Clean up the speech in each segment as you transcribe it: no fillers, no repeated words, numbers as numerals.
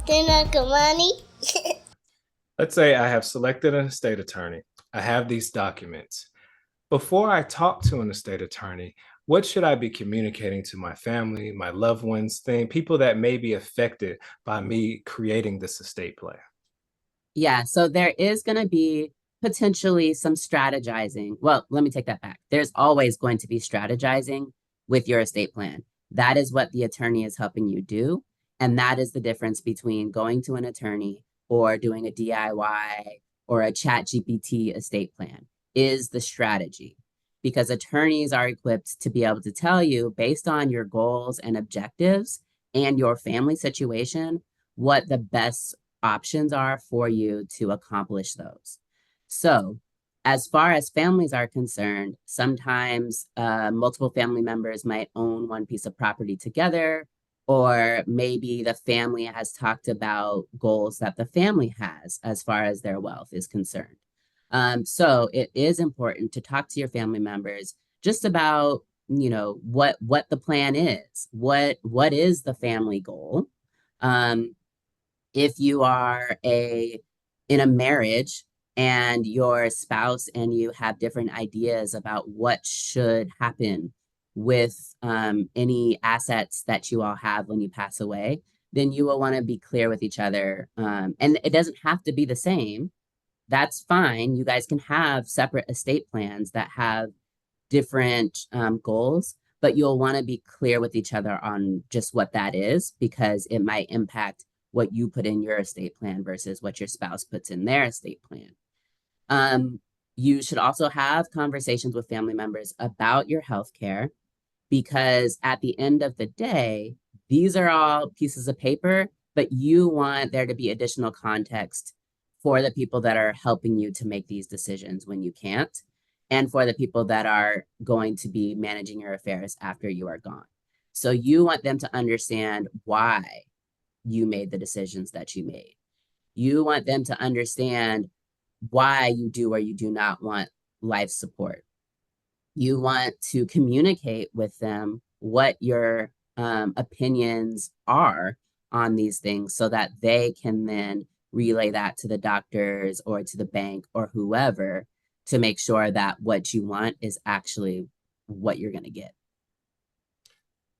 money. Let's say I have selected an estate attorney. I have these documents. Before I talk to an estate attorney, what should I be communicating to my family, my loved ones, people that may be affected by me creating this estate plan? Yeah, so there is going to be potentially some strategizing. Well, let me take that back. There's always going to be strategizing with your estate plan. That is what the attorney is helping you do. And that is the difference between going to an attorney or doing a DIY or a chat GPT estate plan is the strategy. Because attorneys are equipped to be able to tell you based on your goals and objectives and your family situation, what the best options are for you to accomplish those. So, as far as families are concerned, sometimes multiple family members might own one piece of property together, or maybe the family has talked about goals that the family has as far as their wealth is concerned. So it is important to talk to your family members just about, what the plan is, what is the family goal. If you are in a marriage and your spouse and you have different ideas about what should happen with any assets that you all have when you pass away, then you will want to be clear with each other. And it doesn't have to be the same. That's fine. You guys can have separate estate plans that have different goals, but you'll want to be clear with each other on just what that is because it might impact what you put in your estate plan versus what your spouse puts in their estate plan. You should also have conversations with family members about your health care because at the end of the day, these are all pieces of paper, but you want there to be additional context for the people that are helping you to make these decisions when you can't, and for the people that are going to be managing your affairs after you are gone. So you want them to understand why you made the decisions that you made. You want them to understand why you do or you do not want life support. You want to communicate with them what your opinions are on these things so that they can then relay that to the doctors or to the bank or whoever to make sure that what you want is actually what you're going to get.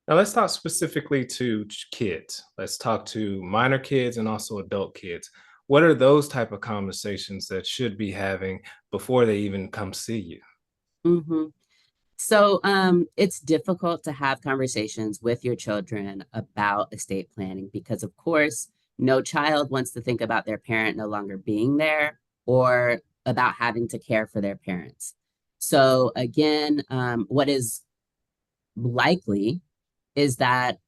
Now, let's talk specifically to kids. Let's talk to minor kids and also adult kids. What are those type of conversations that should be having before they even come see you? Mm-hmm. So it's difficult to have conversations with your children about estate planning because, of course, no child wants to think about their parent no longer being there or about having to care for their parents. So again, what is likely is that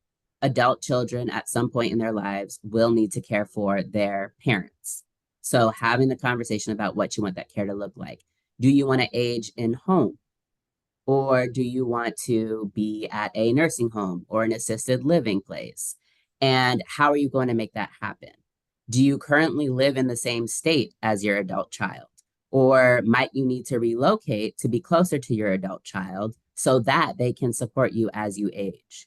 adult children at some point in their lives will need to care for their parents. So having the conversation about what you want that care to look like. Do you want to age in home? Or do you want to be at a nursing home or an assisted living place? And how are you going to make that happen? Do you currently live in the same state as your adult child? Or might you need to relocate to be closer to your adult child so that they can support you as you age?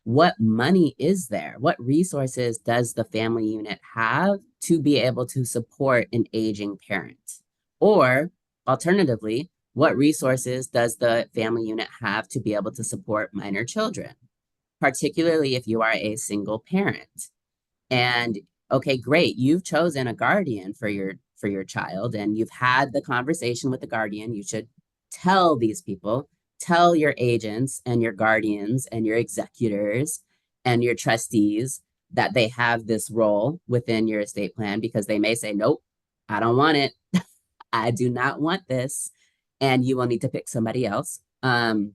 What money is there? What resources does the family unit have to be able to support an aging parent? Or alternatively, what resources does the family unit have to be able to support minor children, particularly if you are a single parent? And okay, great, you've chosen a guardian for your child and you've had the conversation with the guardian. You should tell these people, tell your agents and your guardians and your executors and your trustees that they have this role within your estate plan because they may say, nope, I don't want it. I do not want this. And you will need to pick somebody else. But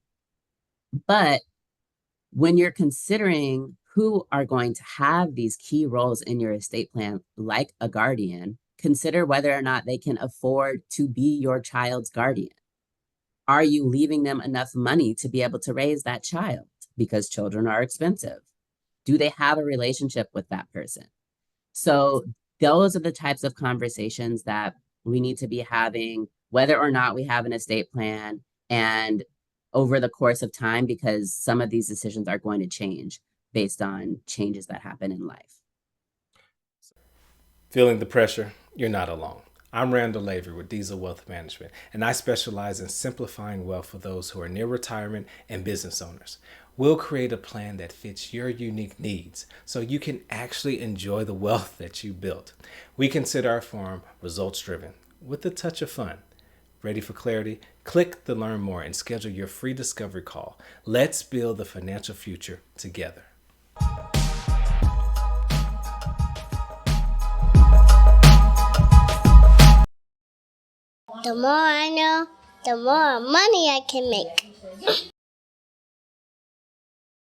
when you're considering who are going to have these key roles in your estate plan, like a guardian, consider whether or not they can afford to be your child's guardian. Are you leaving them enough money to be able to raise that child? Because children are expensive. Do they have a relationship with that person? So those are the types of conversations that we need to be having, whether or not we have an estate plan and over the course of time, because some of these decisions are going to change based on changes that happen in life. Feeling the pressure? You're not alone. I'm Randall Lavery with Deasil Wealth Management, and I specialize in simplifying wealth for those who are near retirement and business owners. We'll create a plan that fits your unique needs so you can actually enjoy the wealth that you built. We consider our firm results driven with a touch of fun. Ready for clarity? Click to learn more and schedule your free discovery call. Let's build the financial future together. The more I know, the more money I can make.